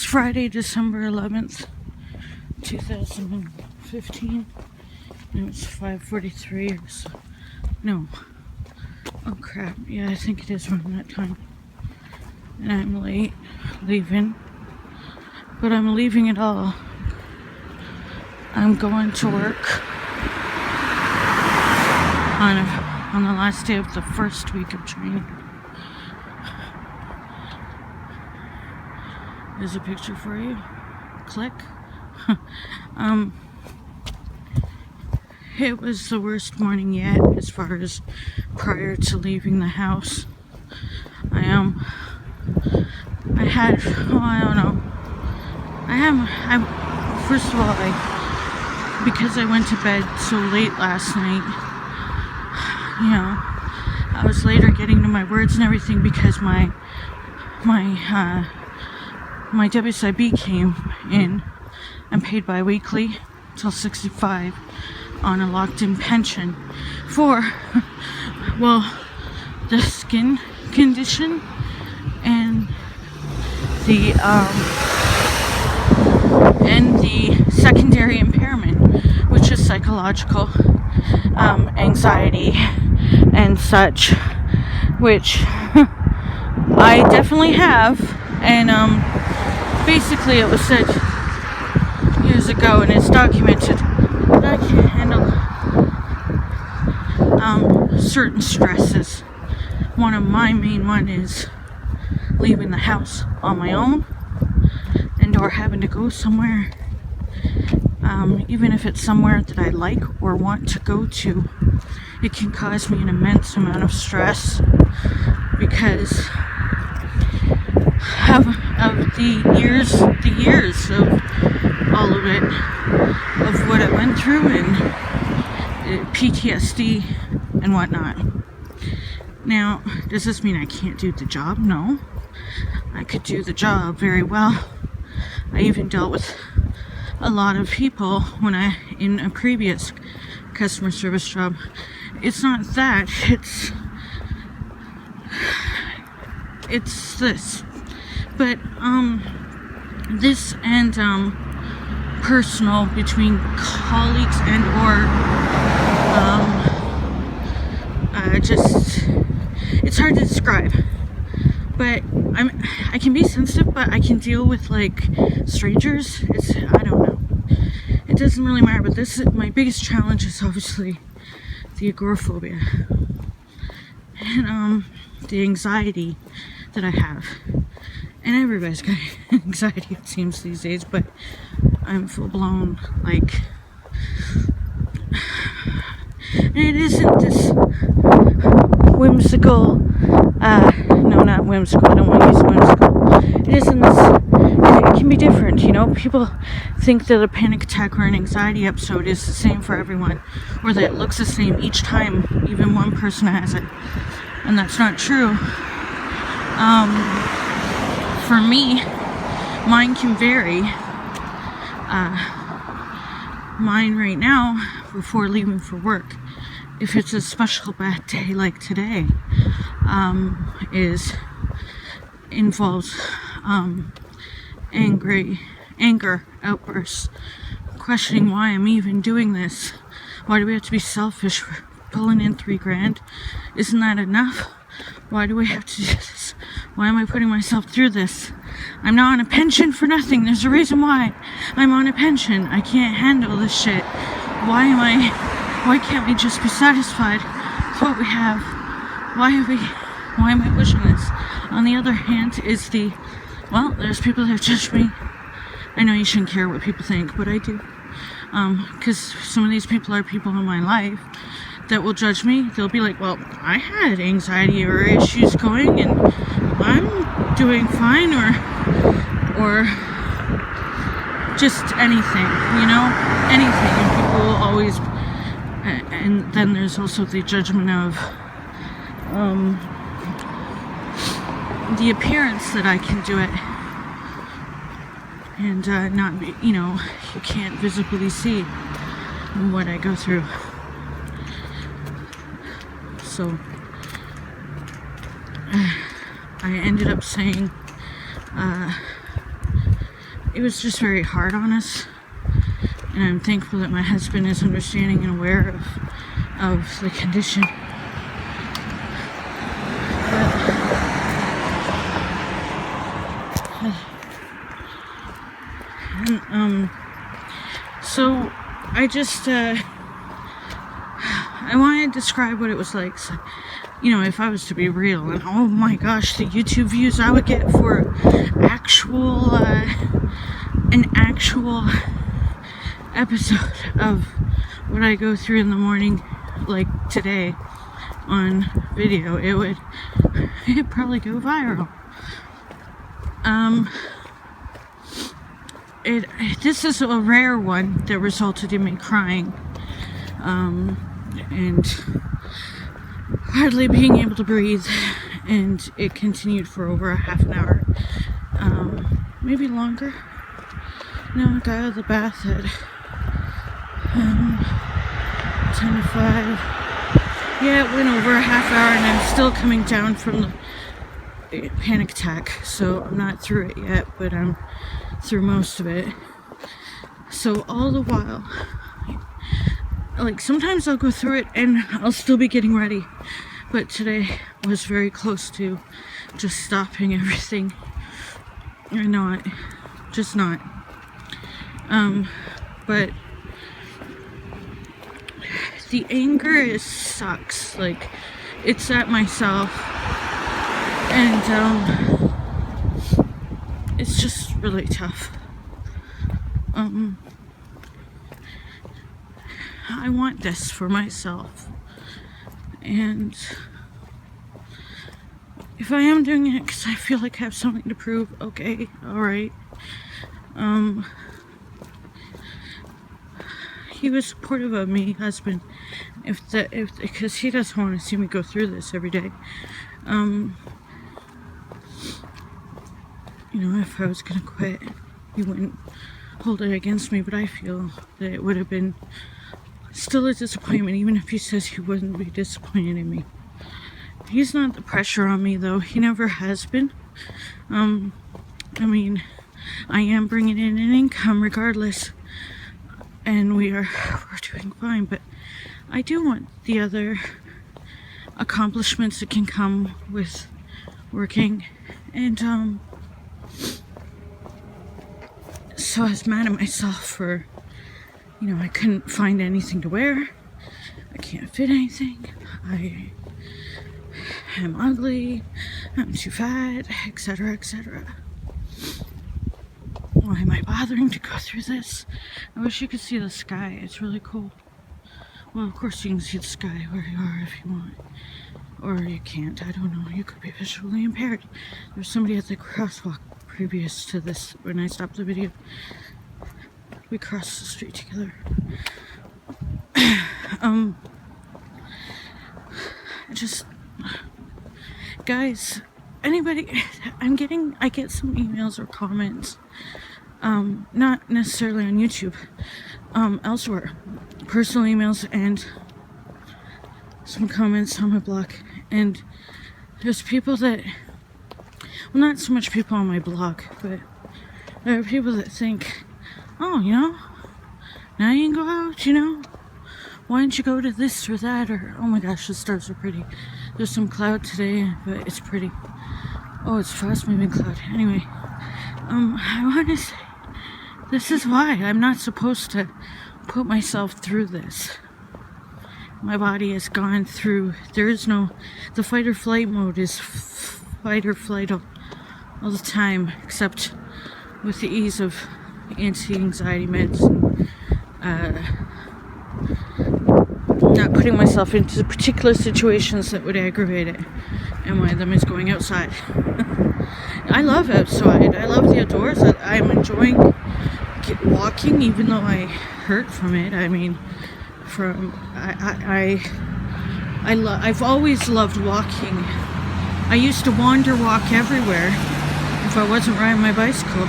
Friday, December 11th, 2015, and it's 5:43 or so. No. Oh crap, yeah, I think it is around that time. And I'm late leaving, but I'm leaving it all. I'm going to work on the last day of the first week of training. There's a picture for you. Click. It was the worst morning yet as far as prior to leaving the house. I don't know. First of all, because I went to bed so late last night, I was later getting to my words and everything because my WSIB came in. I'm paid bi-weekly till 65 on a locked-in pension for, well, the skin condition and the secondary impairment, which is psychological anxiety and such, which I definitely have. And basically it was said years ago, and it's documented, that I can't handle certain stresses. One of my main one is leaving the house on my own and or having to go somewhere, even if it's somewhere that I like or want to go to. It can cause me an immense amount of stress because of the years of all of it, of what I went through, and PTSD and whatnot. Now, does this mean I can't do the job? No. I could do the job very well. I even dealt with a lot of people in a previous customer service job. It's not that, it's this. But this and personal between colleagues and or it's hard to describe. But I can be sensitive, but I can deal with like strangers. I don't know. It doesn't really matter. But my biggest challenge is obviously the agoraphobia and the anxiety that I have. And everybody's got anxiety, it seems, these days, but I'm full blown, like, and it isn't this whimsical, no, not whimsical, I don't want to use whimsical, it isn't this, it can be different, people think that a panic attack or an anxiety episode is the same for everyone, or that it looks the same each time even one person has it, and that's not true. For me, mine can vary. Mine right now, before leaving for work, if it's a special bad day like today, involves anger outbursts, questioning why I'm even doing this. Why do we have to be selfish? We're pulling in $3,000. Isn't that enough? Why do we have to do this? Why am I putting myself through this? I'm not on a pension for nothing. There's a reason why I'm on a pension. I can't handle this shit. Why can't we just be satisfied with what we have? Why am I pushing this? On the other hand is there's people that have judged me. I know you shouldn't care what people think, but I do. Because some of these people are people in my life that will judge me. They'll be like, well, I had anxiety or issues going and I'm doing fine, or just anything, anything. And people will always, and then there's also the judgment of the appearance that I can do it and not be, you can't visibly see what I go through. So I ended up saying it was just very hard on us. And I'm thankful that my husband is understanding and aware of the condition. So I just I want to describe what it was like. So, you know, if I was to be real, and oh my gosh, the YouTube views I would get for actual an actual episode of what I go through in the morning, like today on video, it'd probably go viral. This is a rare one that resulted in me crying, and hardly being able to breathe, and it continued for over a half an hour, maybe longer. No, I got out of the bath at 10 to 5. Yeah, it went over a half hour, and I'm still coming down from the panic attack, so I'm not through it yet, but I'm through most of it. So all the while, like, sometimes I'll go through it and I'll still be getting ready, but today was very close to just stopping everything. Just not. But the anger sucks. Like, it's at myself, and it's just really tough. I want this for myself, and if I am doing it because I feel like I have something to prove, okay, alright. He was supportive of me, husband, because he doesn't want to see me go through this every day. You know, if I was gonna quit, he wouldn't hold it against me, but I feel that it would have been still a disappointment, even if he says he wouldn't be disappointed in me. He's not the pressure on me, though. He never has been. I mean, I am bringing in an income regardless, and we're doing fine, but I do want the other accomplishments that can come with working, and so I was mad at myself for, you know, I couldn't find anything to wear, I can't fit anything, I am ugly, I'm too fat, etc., etc. Why am I bothering to go through this? I wish you could see the sky, it's really cool. Well, of course you can see the sky where you are if you want. Or you can't, I don't know, you could be visually impaired. There's somebody at the crosswalk previous to this, when I stopped the video. We crossed the street together. Guys, anybody, I get some emails or comments, not necessarily on YouTube, elsewhere, personal emails and some comments on my blog, and there's people that, well, not so much people on my blog, but there are people that think, oh, you know, now you can go out, you know, why don't you go to this or that, or, oh my gosh, the stars are pretty. There's some cloud today, but it's pretty. Oh, it's fast-moving cloud. Anyway, I want to say, this is why I'm not supposed to put myself through this. My body has gone through, there is no, the fight or flight mode is fight or flight all the time, except with the ease of anti-anxiety meds, not putting myself into particular situations that would aggravate it, and one of them is going outside. I love outside, I love the outdoors, I'm enjoying walking, even though I hurt from it. I mean, I've always loved walking. I used to wander walk everywhere if I wasn't riding my bicycle.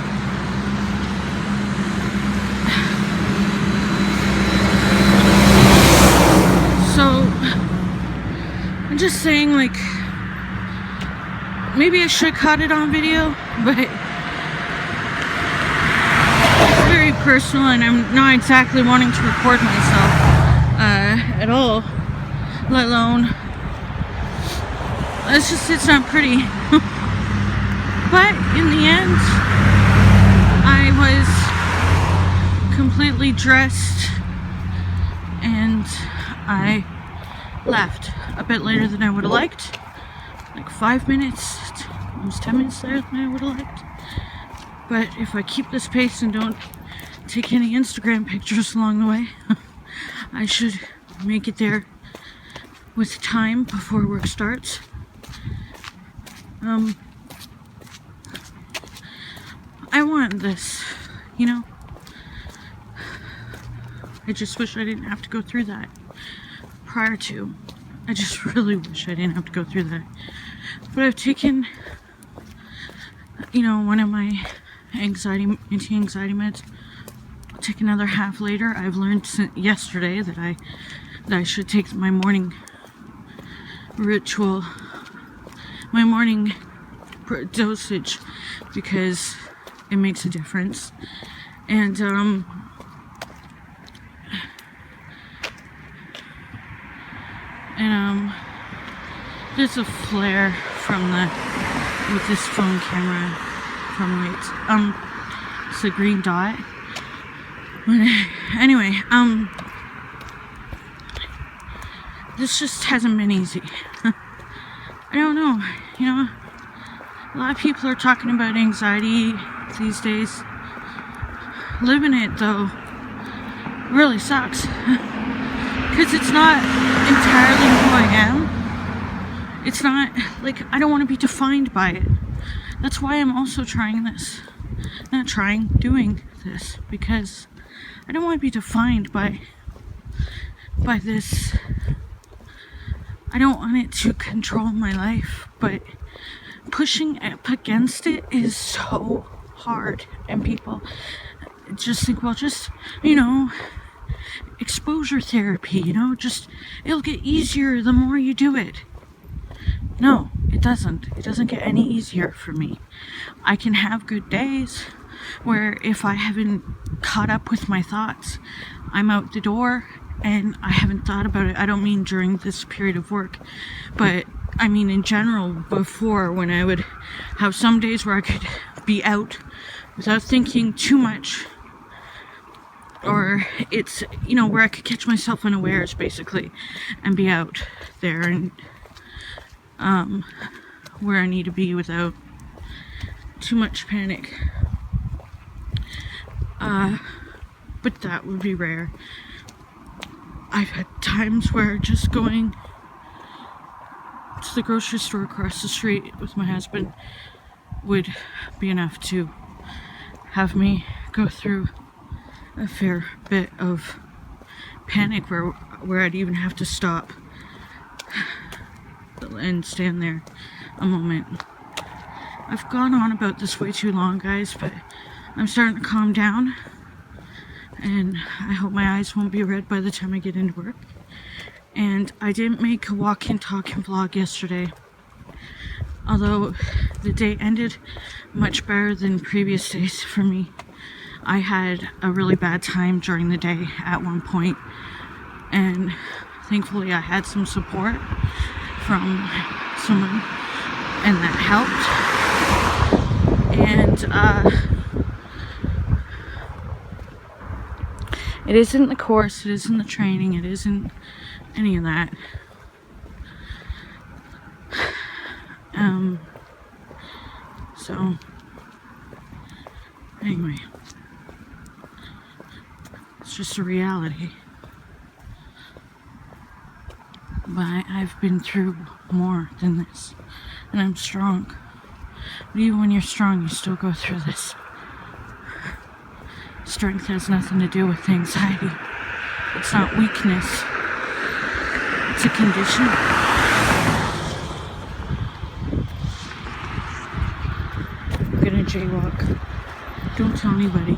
So, I'm just saying, like, maybe I should cut it on video, but personal, and I'm not exactly wanting to record myself at all, let alone, it's not pretty. But in the end, I was completely dressed and I left a bit later than I would have liked, like 5 minutes, almost 10 minutes later than I would have liked. But if I keep this pace and don't take any Instagram pictures along the way, I should make it there with time before work starts. I want this, you know. I just wish I didn't have to go through that prior to. I just really wish I didn't have to go through that. But I've taken, you know, one of my anti-anxiety meds. I'll take another half later. I've learned yesterday that I should take my morning ritual, my morning dosage, because it makes a difference. And there's a flare from with this phone camera from it. It's a green dot. But anyway, this just hasn't been easy. I don't know, you know, a lot of people are talking about anxiety these days. Living it, though, really sucks. Because it's not entirely who I am. It's not, like, I don't want to be defined by it. That's why I'm also trying this. Doing this. Because I don't want to be defined by this. I don't want it to control my life, but pushing up against it is so hard. And people just think, well, just, you know, exposure therapy, you know, just, it'll get easier the more you do it. No, it doesn't. It doesn't get any easier for me. I can have good days where if I haven't caught up with my thoughts, I'm out the door and I haven't thought about it. I don't mean during this period of work, but I mean in general before, when I would have some days where I could be out without thinking too much. Or it's, you know, where I could catch myself unawares, basically, and be out there and where I need to be without too much panic. But that would be rare. I've had times where just going to the grocery store across the street with my husband would be enough to have me go through a fair bit of panic where I'd even have to stop and stand there a moment. I've gone on about this way too long, guys, but I'm starting to calm down, and I hope my eyes won't be red by the time I get into work. And I didn't make a walk-in talking vlog yesterday, although the day ended much better than previous days for me. I had a really bad time during the day at one point, and thankfully I had some support from someone, and that helped. And it isn't the course, it isn't the training, it isn't any of that. So anyway, it's just a reality. But I've been through more than this, and I'm strong. But even when you're strong, you still go through this. Strength has nothing to do with anxiety. It's not weakness. It's a condition. I'm gonna jaywalk. Don't tell anybody.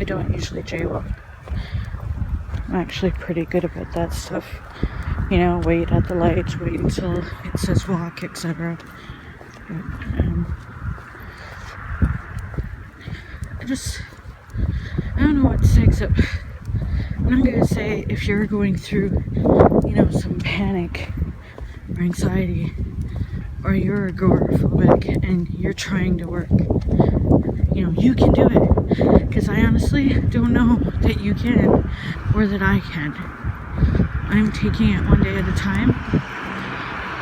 don't usually jaywalk. I'm actually pretty good about that stuff. You know, wait at the lights, wait until it says walk, etc. I don't know what to say except I'm going to say if you're going through, you know, some panic or anxiety, or you're agoraphobic and you're trying to work, you know, you can do it. Because I honestly don't know that you can or that I can. I'm taking it one day at a time.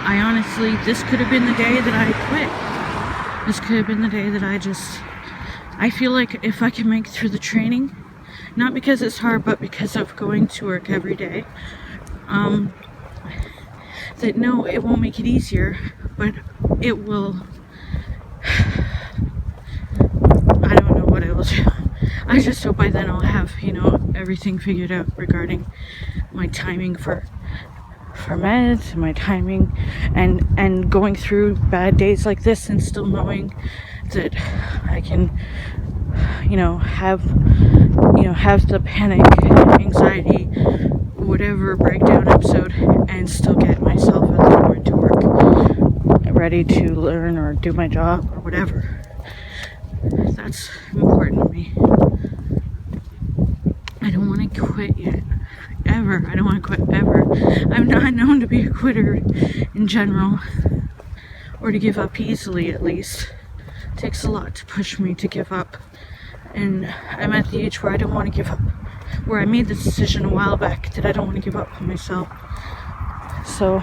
I honestly, this could have been the day that I quit. This could have been the day that I feel like if I can make it through the training, not because it's hard, but because of going to work every day, that no, it won't make it easier, but it will. I don't know what it will do. I just hope by then I'll have, you know, everything figured out regarding my timing for meds, my timing, and going through bad days like this and still knowing that I can, you know, have the panic, anxiety, whatever breakdown episode, and still get myself out the door to work, ready to learn or do my job or whatever. That's important to me. I don't want to quit yet. Ever. I don't want to quit ever. I'm not known to be a quitter in general, or to give up easily, at least. It takes a lot to push me to give up, and I'm at the age where I don't want to give up, where I made the decision a while back that I don't want to give up on myself. So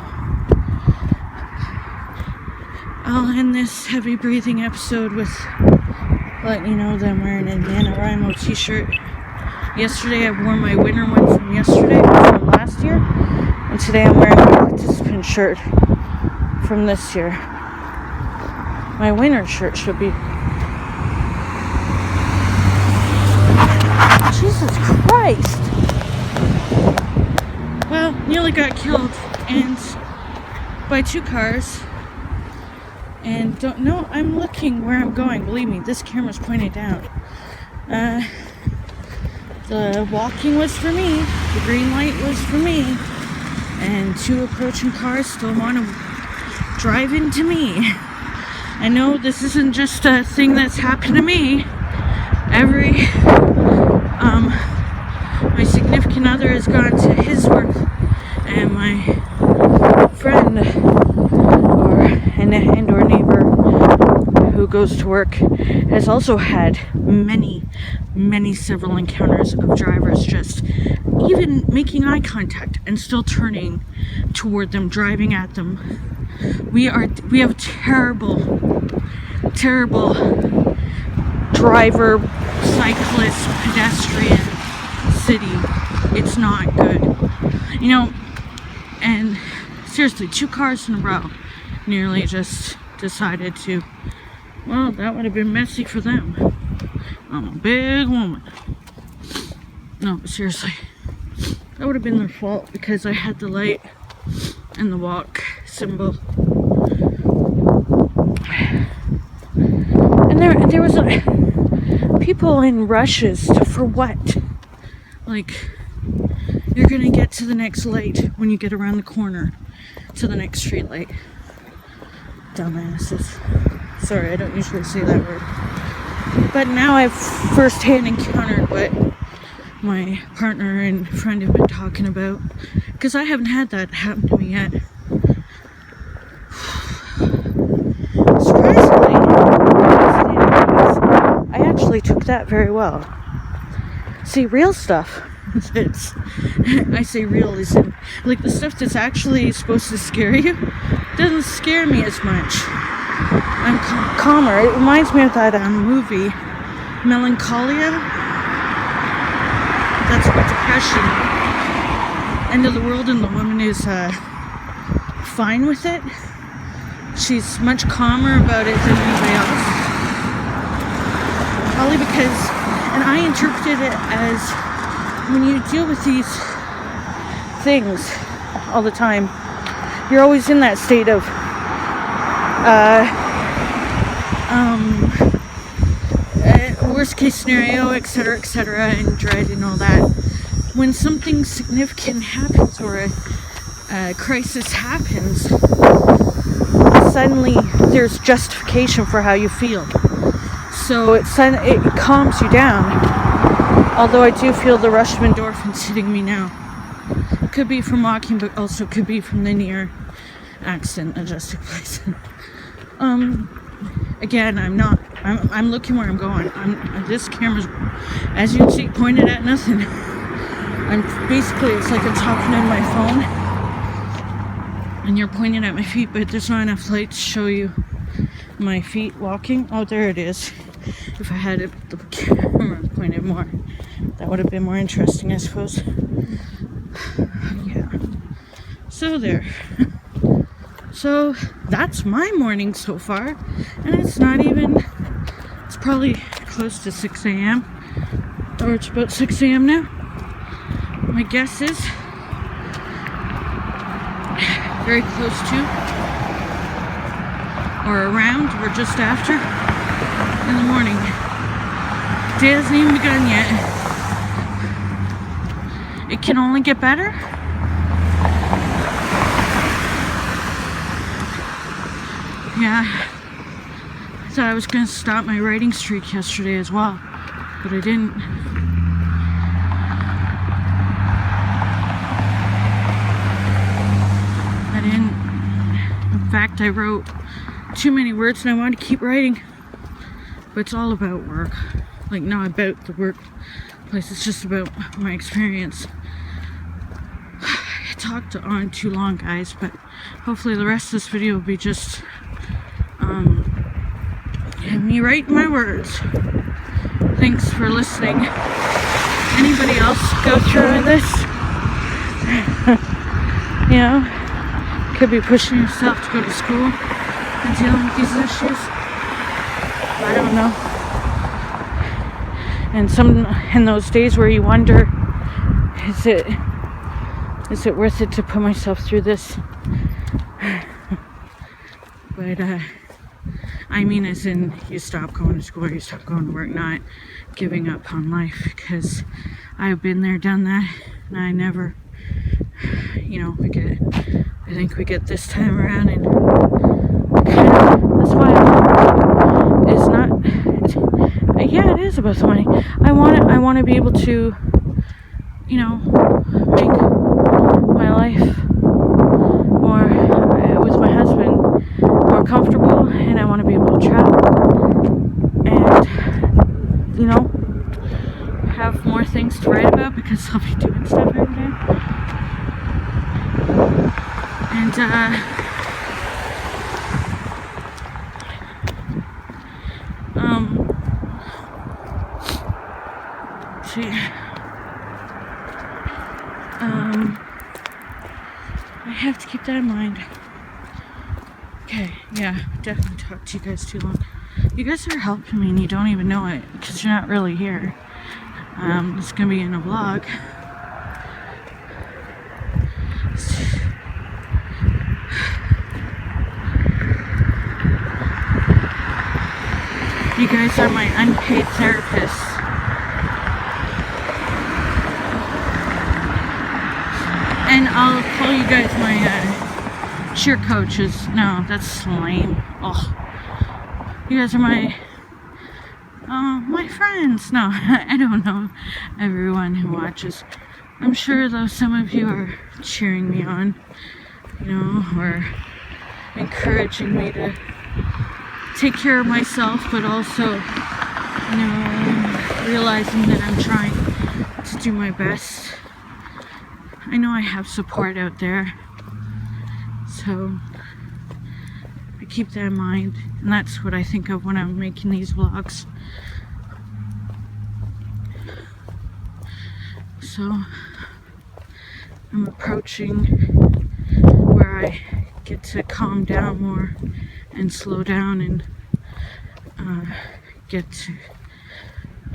I'll end this heavy breathing episode with letting you know that I'm wearing a NaNoWriMo t-shirt. Yesterday I wore my winter one from last year, and today I'm wearing my participant shirt from this year. My winter shirt should be... Jesus Christ! Well, nearly got killed and by 2 cars. And don't know, I'm looking where I'm going. Believe me, this camera's pointed down. The walking was for me. The green light was for me. And 2 approaching cars still want to drive into me. I know this isn't just a thing that's happened to me. My significant other has gone to his work, and my friend or neighbor who goes to work has also had several encounters of drivers just even making eye contact and still turning toward them, driving at them. We have terrible driver, cyclist, pedestrian city. It's not good, you know. And seriously, 2 cars in a row nearly just decided to, well, that would have been messy for them. I'm a big woman. No, but seriously, that would have been their fault because I had the light and the walk symbol. And there was people in rushes for what? Like, you're gonna get to the next light when you get around the corner to the next street light. Dumbasses. Sorry, I don't usually say that word. But now I've firsthand encountered what my partner and friend have been talking about, because I haven't had that happen to me yet. Surprisingly, I actually took that very well. See, real stuff, I say real as in, like, the stuff that's actually supposed to scare you doesn't scare me as much. I'm calmer. It reminds me of that movie, Melancholia. That's about depression. End of the world, and the woman is fine with it. She's much calmer about it than anybody else. Probably because, and I interpreted it as, when you deal with these things all the time, you're always in that state of we're worst case scenario, etc., and dread and all that. When something significant happens or a crisis happens, suddenly there's justification for how you feel. So it calms you down. Although I do feel the rush of endorphins hitting me now. It could be from walking, but also could be from the near accident that just took place. Again, I'm looking where I'm going. This camera's, as you can see, pointed at nothing. Basically, it's like I'm talking in my phone and you're pointing at my feet, but there's not enough light to show you my feet walking. Oh, there it is. If I had the camera pointed more, that would have been more interesting, I suppose. Yeah. So there. So that's my morning so far, and it's probably close to 6 a.m. or it's about 6 a.m. now. My guess is very close to or around or just after in the morning. Day hasn't even begun yet. It can only get better. Yeah, I thought I was going to stop my writing streak yesterday as well, but I didn't. In fact, I wrote too many words and I wanted to keep writing, but it's all about work. Like, not about the workplace, it's just about my experience. I talked on too long, guys, but hopefully the rest of this video will be just me writing my words. Thanks for listening. Anybody else go through this? You know, could be pushing yourself to go to school and dealing with these issues. I don't know. And in those days where you wonder, is it worth it to put myself through this? But I mean, as in, you stop going to school, you stop going to work, not giving up on life, because I've been there, done that, and I never, I think we get this time around, and that's why it's not, yeah, it is about the money. I want to be able to, make my life more, with my husband, more comfortable, and I want to be able to travel and have more things to write about, because I'll be doing stuff every day. And I have to keep that in mind. Okay, yeah, definitely talked to you guys too long. You guys are helping me and you don't even know it, because you're not really here. It's gonna be in a vlog. You guys are my unpaid therapists. And I'll call you guys my cheer coaches. No, that's lame. Oh, you guys are my friends. No, I don't know everyone who watches. I'm sure though some of you are cheering me on, or encouraging me to take care of myself, but also, realizing that I'm trying to do my best. I know I have support out there, so I keep that in mind, and that's what I think of when I'm making these vlogs. So I'm approaching where I get to calm down more and slow down and get to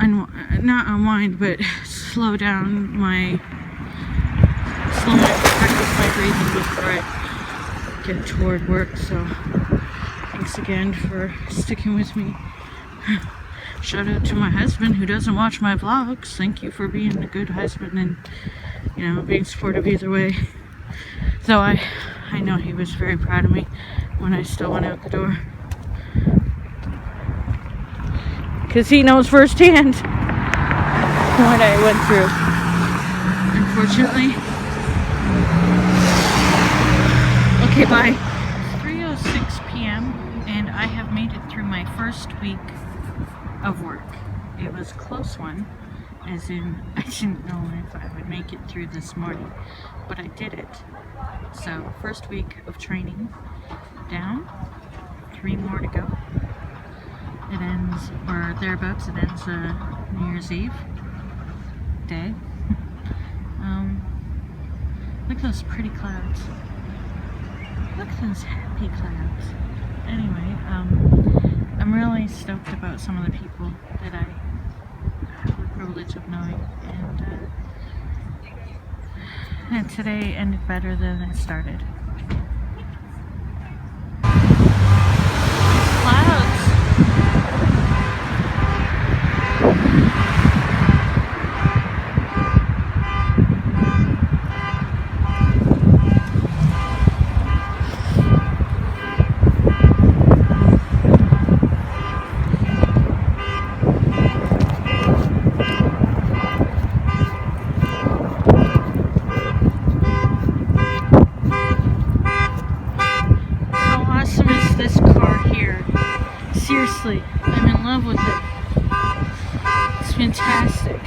not unwind, but slow down practice my breathing before I get toward work. So thanks again for sticking with me. Shout out to my husband who doesn't watch my vlogs. Thank you for being a good husband and, you know, being supportive either way. Though I know he was very proud of me when I still went out the door. Because he knows firsthand what I went through. Unfortunately. Okay, bye. It's 3:06 p.m. and I have made it through my first week of work. It was a close one, as in I didn't know if I would make it through this morning, but I did it. So, first week of training down, 3 more to go. It ends, or thereabouts, it ends New Year's Eve day. Look at those pretty clouds. Look at those happy clouds. Anyway, I'm really stoked about some of the people that I have the privilege of knowing, and today ended better than it started. Seriously, I'm in love with it. It's fantastic.